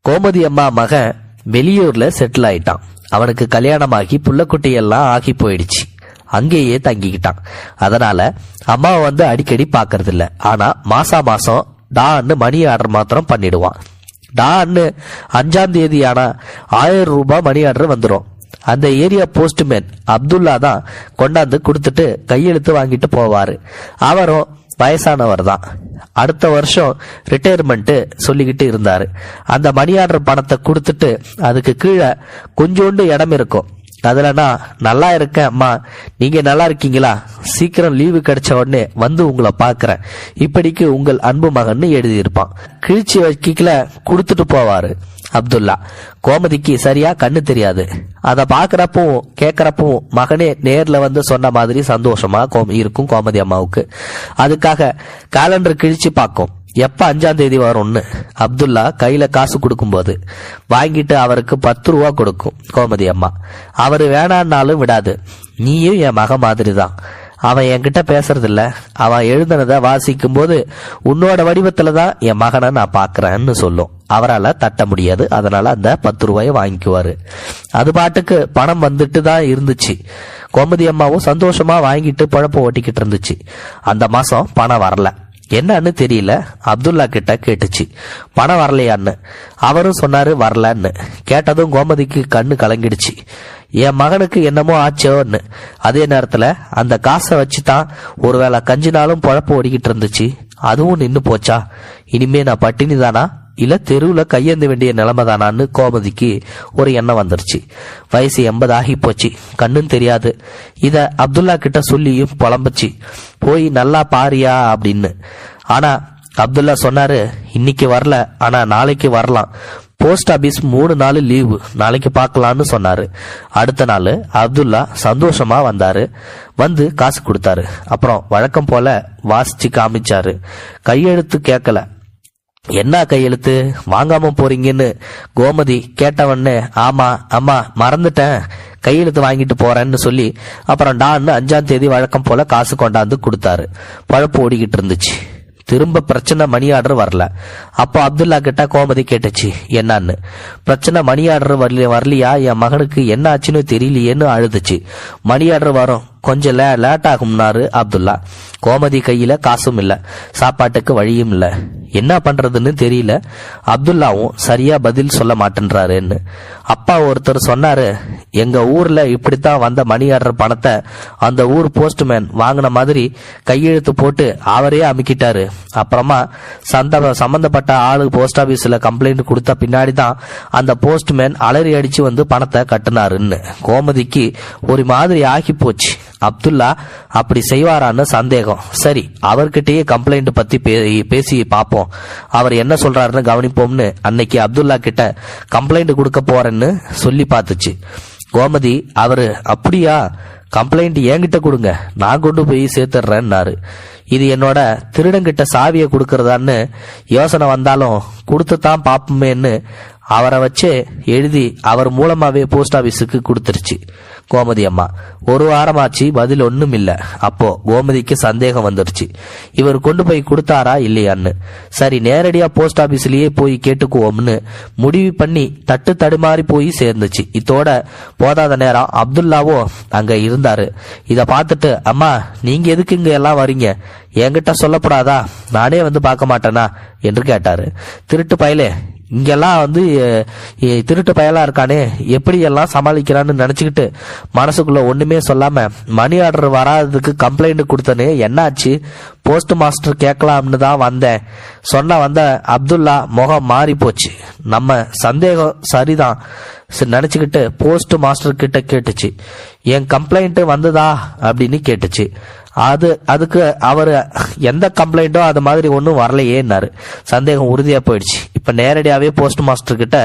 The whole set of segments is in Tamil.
கோமதி அம்மா மகன் வெளியூர்ல செட்டில் ஆயிட்டான். அவனுக்கு கல்யாணமாகி புள்ளக்குட்டியெல்லாம் ஆகி போயிடுச்சு. அங்கேயே தங்கிக்கிட்டான். அதனால அம்மாவை வந்து அடிக்கடி பாக்குறது இல்ல. ஆனா மாசம் டான்னு மணி ஆர்டர் மாத்திரம் பண்ணிடுவான். டான்னு 5ஆம் தேதி ஆனா 1000 ரூபாய் மணி ஆர்டர் வந்துடும். அந்த ஏரியா போஸ்ட்மேன் அப்துல்லா தான் கொண்டாந்து கொடுத்துட்டு கையெழுத்து வாங்கிட்டு போவாரு. அவரும் வயசானவர் தான். அடுத்த வருஷம் ரிட்டையர்மெண்ட் சொல்லிக்கிட்டு இருந்தாரு. அந்த மணி ஆர்டர் பணத்தை கொடுத்துட்டு அதுக்கு கீழே கொஞ்சோண்டு இடம் இருக்கும். அதுல நான் நல்லா இருக்கேன் அம்மா, நீங்க நல்லா இருக்கீங்களா, சீக்கிரம் லீவு கிடைச்ச உடனே வந்து உங்களை பாக்குறேன், இப்படிக்கு உங்கள் அன்பு மகன் எழுதியிருப்பான். கிழிச்சி வைக்கல கொடுத்துட்டு போவாரு அப்துல்லா. கோமதிக்கு சரியா கண்ணு தெரியாது. அத பாக்குறப்பவும் கேக்குறப்பவும் மகனே நேர்ல வந்து சொன்ன மாதிரி சந்தோஷமா இருக்கும் கோமதி அம்மாவுக்கு. அதுக்காக கேலண்டர் கிழிச்சு பார்க்கும் எப்ப 5ஆம் தேதி வரும்னு. அப்துல்லா கையில காசு கொடுக்கும் போது வாங்கிட்டு அவருக்கு 10 ரூபா கொடுக்கும் கோமதி அம்மா. அவரு வேணான்னாலும் விடாது. நீயும் என் மக மாதிரி தான், அவன் என்கிட்ட பேசுறது இல்ல, அவன் எழுதுனத வாசிக்கும் போது உன்னோட வடிவத்துலதான் என் மகனை நான் பாக்குறேன்னு சொல்லும். அவரால் தட்ட முடியாது. அதனால அந்த 10 ரூபாயை வாங்கிக்குவாரு. அது பாட்டுக்கு பணம் வந்துட்டு தான் இருந்துச்சு. கோமதி அம்மாவும் சந்தோஷமா வாங்கிட்டு பழப்ப ஓட்டிக்கிட்டு இருந்துச்சு. அந்த மாசம் பணம் வரல. என்னன்னு தெரியல. அப்துல்லா கிட்ட கேட்டுச்சு பணம் வரலையான்னு. அவரும் சொன்னாரு வரலன்னு. கேட்டதும் கோமதிக்கு கண்ணு கலங்கிடுச்சு. என் மகனுக்கு என்னமோ ஆச்சோன்னு. அதே நேரத்துல அந்த காசை வச்சுதான் ஒருவேளை கஞ்சினாலும் பொழப்பு ஓடிக்கிட்டு இருந்துச்சு. அதுவும் நின்னு போச்சா? இனிமே நான் பட்டினி தானா இல்ல தெருவுல கையேந்த வேண்டிய நிலைமை தானான்னு கோமதிக்கு ஒரு எண்ணம் வந்துருச்சு. வயசு 80 ஆகி போச்சு. கண்ணும் தெரியாது. இத அப்துல்லா கிட்ட சொல்லியும் புலம்புச்சு, போய் நல்லா பாரியா அப்படின்னு. ஆனா அப்துல்லா சொன்னாரு, இன்னைக்கு வரல, ஆனா நாளைக்கு வரலாம், போஸ்ட் ஆபீஸ் 3 நாள் லீவு, நாளைக்கு பார்க்கலான்னு சொன்னாரு. அடுத்த நாள் அப்துல்லா சந்தோஷமா வந்தாரு. வந்து காசு கொடுத்தாரு. அப்புறம் வழக்கம் போல வாசிச்சு காமிச்சாரு. கையெழுத்து கேட்கல. என்ன கையெழுத்து வாங்காம போறீங்கன்னு கோமதி கேட்டவொன்னே ஆமா அம்மா மறந்துட்டேன், கையெழுத்து வாங்கிட்டு போறேன்னு சொல்லி அப்புறம் டான்னு 5ஆம் தேதி வழக்கம் போல காசு கொண்டாந்து கொடுத்தாரு. பழப்பு ஓடிக்கிட்டு இருந்துச்சு. திரும்ப பிரச்சனை மணி ஆர்டர் வரல. அப்போ அப்துல்லா கிட்ட கோமதி கேட்டுச்சு என்னன்னு. பிரச்சனை மணி ஆர்டர் வரலையா, என் மகனுக்கு என்ன ஆச்சுன்னு தெரியலையேன்னு அழுதுச்சு. மணி ஆர்டர் வரும், கொஞ்சம் லேட் ஆகும்னாரு அப்துல்லா. கோமதி கையில காசும் இல்ல, சாப்பாட்டுக்கு வழியும் இல்ல. என்ன பண்றதுன்னு தெரியல. அப்துல்லாவும் சரியா பதில் சொல்ல மாட்டேன்றாருன்னு. அப்பா ஒருத்தர் சொன்னாரு, எங்க ஊர்ல இப்படித்தான் வந்த மணி ஆர்டர் பணத்தை அந்த ஊர் போஸ்ட்மேன் வாங்கின மாதிரி கையெழுத்து போட்டு அவரே அமுக்கிட்டாரு. அப்புறமா சம்பந்தப்பட்ட ஆளு போஸ்ட் ஆபீஸ்ல கம்ப்ளைண்ட் கொடுத்த பின்னாடிதான் அந்த போஸ்ட்மேன் அலறி அடிச்சு வந்து பணத்தை கட்டினாருன்னு. கோமதிக்கு ஒரு மாதிரி ஆகி போச்சு. அப்துல்லா அப்படி செய்வாரான்னு சந்தேகம். சரி, அவர்கிட்டயே கம்ப்ளைண்ட் பத்தி பேசி பார்ப்போம், அவர் என்ன சொல்றாருன்னு கவனிப்போம்னு அன்னைக்கு அப்துல்லா கிட்ட கம்ப்ளைண்ட் கொடுக்க போறேன்னு சொல்லி பார்த்துச்சு. கோமதி அவரு அப்படியா, கம்ப்ளைண்ட் என்கிட்ட கொடுங்க, நான் கொண்டு போய் சேர்த்துடுறேன்னாரு. இது என்னோட திருடங்கிட்ட சாவியை கொடுக்கறதான்னு யோசனை வந்தாலும் கொடுத்துதான் பாப்போமேன்னு அவரை வச்சு எழுதி அவர் மூலமாவே போஸ்ட் ஆபீஸுக்கு கொடுத்துருச்சு கோமதி அம்மா. ஒரு வாரமாச்சு, பதில் ஒண்ணும் இல்ல. அப்போ கோமதிக்கு சந்தேகம் வந்துருச்சு, இவர் கொண்டு போய் கொடுத்தாரா இல்லையான்னு. சரி, நேரடியா போஸ்ட் ஆபீஸ்லயே போய் கேட்டுக்குவோம்னு முடிவு பண்ணி தட்டு தடுமாறி போய் சேர்ந்துச்சு. இதோட போதாத நேரம் அப்துல்லாவோ அங்க இருந்தாரு. இத பார்த்துட்டு, அம்மா நீங்க எதுக்கு இங்க எல்லாம் வரீங்க, என்கிட்ட சொல்லப்படாதா, நானே வந்து பார்க்க மாட்டேனா என்று கேட்டாரு. திருட்டு பயலே, இங்கெல்லாம் வந்து திருட்டு பயலா இருக்கானே, எப்படி எல்லாம் சமாளிக்கிறான்னு நினைச்சுக்கிட்டு மனசுக்குள்ள ஒண்ணுமே சொல்லாம மணி ஆர்டர் வராததுக்கு கம்ப்ளைண்ட் கொடுத்தனே, என்னாச்சு, போஸ்ட் மாஸ்டர் கேட்கலாம்னு தான் வந்தேன் சொன்ன வந்த அப்துல்லா முகம் மாறி போச்சு. நம்ம சந்தேகம் சரிதான் நினைச்சுக்கிட்டு போஸ்ட் மாஸ்டர் கிட்ட கேட்டுச்சு, என் கம்ப்ளைண்ட் வந்ததா அப்படின்னு கேட்டுச்சு. அதுக்கு அவரு எந்த கம்ப்ளைண்டோ அது மாதிரி ஒன்னும் வரலையேன்னாரு. சந்தேகம் உறுதியா போயிடுச்சு. இப்ப நேரடியாவே போஸ்ட் மாஸ்டர் கிட்ட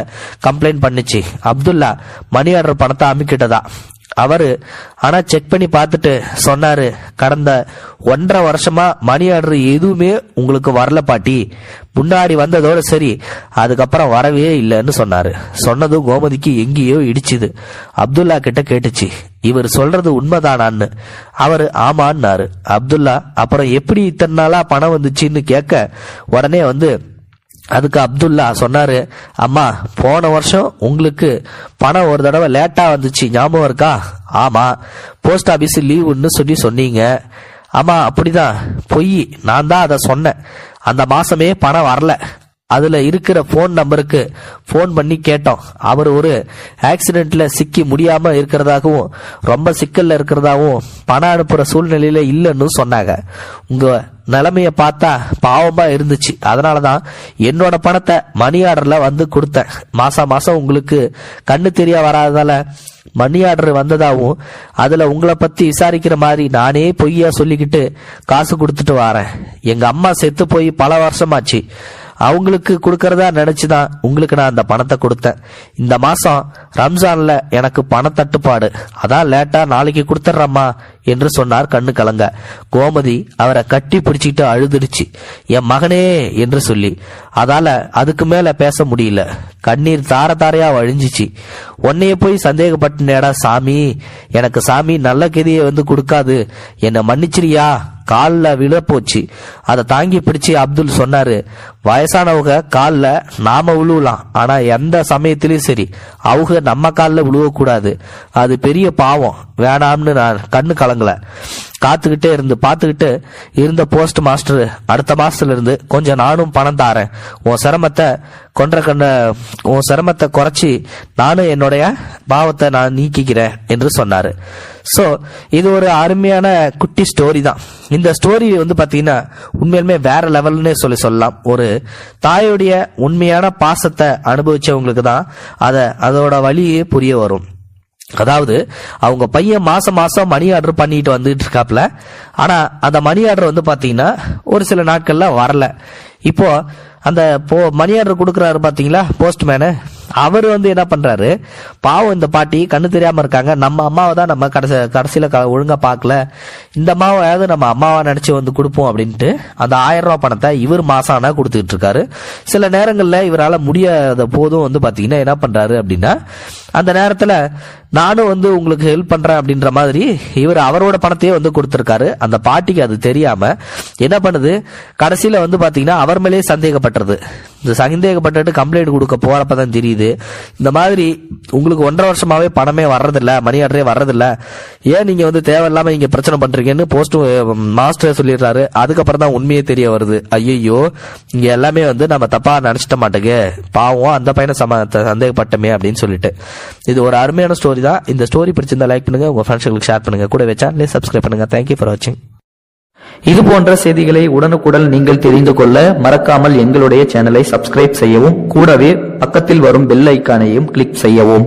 கம்ப்ளைண்ட் பண்ணிச்சு. அப்துல்லா மணி ஆர்டர் பணத்தை அமுக்கிட்டதா. அவரு ஆனா செக் பண்ணி பார்த்துட்டு சொன்னாரு, கடந்த 1.5 வருஷமா மணி ஆர்டர் எதுவுமே உங்களுக்கு வரல பாட்டி, முன்னாடி வந்ததோட சரி, அதுக்கப்புறம் வரவே இல்லைன்னு சொன்னாரு. சொன்னதும் கோமதிக்கு எங்கேயோ இடிச்சுது. அப்துல்லா கிட்ட கேட்டுச்சு, இவர் சொல்றது உண்மைதானான்னு. அவரு ஆமான்னாரு. அப்துல்லா அப்புறம் எப்படி இத்தனை நாளா பணம் வந்துச்சுன்னு கேட்க, உடனே வந்து அதுக்கு அப்துல்லா சொன்னாரு, அம்மா போன வருஷம் உங்களுக்கு பணம் ஒரு தடவை லேட்டா வந்துச்சு, ஞாபகம் இருக்கா? ஆமா, போஸ்ட் ஆபீஸ் லீவுன்னு சொன்னீங்க. ஆமா அப்படிதான், பொய், நான் தான் அதை சொன்னேன். அந்த மாசமே பணம் வரல. அதுல இருக்கிற போன் நம்பருக்கு போன் பண்ணி கேட்டோம். அவர் ஒரு ஆக்சிடென்ட்ல சிக்கி முடியாம இருக்கிறதாகவும் ரொம்ப சிக்கல்ல இருக்கிறதாகவும் பணம் அனுப்புற சூழ்நிலையில இல்லைன்னு சொன்னாங்க. உங்க நிலைமைய பார்த்தா பாவமா இருந்துச்சு. அதனாலதான் என்னோட பணத்தை மணி ஆர்டர்ல வந்து கொடுத்தேன். மாசம் உங்களுக்கு கண்ணு தெரிய வராததால மணி ஆர்டர் வந்ததாகவும் அதுல உங்களை பத்தி விசாரிக்கிற மாதிரி நானே பொய்யா சொல்லிக்கிட்டு காசு கொடுத்துட்டு வரேன். எங்க அம்மா செத்து போய் பல வருஷமாச்சு. அவங்களுக்கு கொடுக்கறதா நினைச்சுதான் உங்களுக்கு நான் அந்த பணத்தை கொடுத்தேன். இந்த மாசம் ரம்ஜான்ல எனக்கு பண தட்டுப்பாடு, அதான் லேட்டா நாளைக்கு கொடுத்துட்றம்மா என்று சொன்னார் கண்ணு கலங்க. கோமதி அவரை கட்டி பிடிச்சிட்டு அழுதுடுச்சு, என் மகனே என்று சொல்லி. அதால அதுக்கு மேல பேச முடியல. கண்ணீர் தார தாரையா வழிஞ்சிச்சு. உன்னைய போய் சந்தேகப்பட்டேடா சாமி, எனக்கு சாமி நல்ல கதியை வந்து கொடுக்காது, என்னை மன்னிச்சிரியா. காலில் விழ போச்சு. அதை தாங்கி பிடிச்சு அப்துல் சொன்னாரு, வயசானவங்க காலில் நாம விழுவலாம், ஆனா எந்த சமயத்திலயும் சரி அவங்க நம்ம காலில் விழுவக்கூடாது, அது பெரிய பாவம், வேணாம்னு நான் கண்ணு கலங்கல. பார்த்துக்கிட்டு இருந்த போஸ்ட் மாஸ்டர், அடுத்த மாசத்துல இருந்து கொஞ்சம் நானும் பணம் தாரேன், உன் சிரமத்தை குறைச்சி நானும் என்னுடைய பாவத்தை நான் நீக்கிக்கிறேன் என்று சொன்னாரு. சோ இது ஒரு அருமையான குட்டி ஸ்டோரி தான். இந்த ஸ்டோரி வந்து பாத்தீங்கன்னா உண்மையிலுமே வேற லெவல்னே சொல்லலாம். ஒரு தாயுடைய உண்மையான பாசத்தை அனுபவிச்சவங்களுக்கு தான் அதோட வழியே புரிய வரும். அதாவது அவங்க பையன் மாசம் மணி ஆர்டர் பண்ணிட்டு வந்துட்டு இருக்காப்ல. ஆனா அந்த மணி ஆர்டர் வந்து பாத்தீங்கன்னா ஒரு சில நாட்கள்ல வரல. இப்போ அந்த மணி ஆர்டர் கொடுக்கறாரு பாத்தீங்களா போஸ்ட்மேனு, அவர் வந்து என்ன பண்றாரு, பாவம் இந்த பாட்டி கண்ணு தெரியாம இருக்காங்க, நம்ம அம்மாவை தான் நம்ம கடைசியில ஒழுங்கா பார்க்கல, இந்த அம்மாவையாவது நம்ம அம்மாவா நினைச்சு வந்து கொடுப்போம் அப்படின்ட்டு அந்த 1000 ரூபாய் பணத்தை இவர் மாசானா கொடுத்துட்டு இருக்காரு. சில நேரங்கள்ல இவரால் முடியாத போதும் வந்து பாத்தீங்கன்னா என்ன பண்றாரு அப்படின்னா, அந்த நேரத்துல நானும் வந்து உங்களுக்கு ஹெல்ப் பண்றேன் அப்படின்ற மாதிரி இவர் அவரோட பணத்தையே வந்து கொடுத்திருக்காரு. அந்த பாட்டிக்கு அது தெரியாம என்ன பண்ணுது, கடைசியில வந்து பாத்தீங்கன்னா அவர் மேலேயே சந்தேகப்பட்டுறது. இந்த சந்தேகப்பட்டு கம்ப்ளைண்ட் கொடுக்க போறப்பதான் தெரியுது, இந்த மாதிரி உங்களுக்கு 1.5 வருஷமாவே பணமே வர்றதில்ல, மணி ஆர்டரே வர்றதில்ல, ஏன் நீங்க வந்து தேவையில்லாம இங்க பிரச்சனை பண்றீங்கன்னு போஸ்ட் மாஸ்டர் சொல்லிடுறாரு. அதுக்கப்புறம் தான் உண்மையே தெரிய வருது, ஐயோ இங்க எல்லாமே வந்து நம்ம தப்பா நினைச்சிட்ட மாட்டேங்க, பாவம் அந்த பையனை சந்தேகப்பட்டமே அப்படின்னு சொல்லிட்டு. இது ஒரு அருமையான ஸ்டோரி தான். இந்த ஸ்டோரி பிடிச்சிருந்தா லைக் பண்ணுங்க, உங்க ஃப்ரெண்ட்ஸ்களுக்கு ஷேர் பண்ணுங்க, கூட சேனலை சப்ஸ்கிரைப் பண்ணுங்க. தேங்க்யூ ஃபார் வாட்சிங். இது போன்ற செய்திகளை உடனுக்குடன் நீங்கள் தெரிந்து கொள்ள மறக்காமல் எங்களுடைய சேனலை சப்ஸ்கிரைப் செய்யவும், கூடவே பக்கத்தில் வரும் பெல் ஐக்கானையும் கிளிக் செய்யவும்.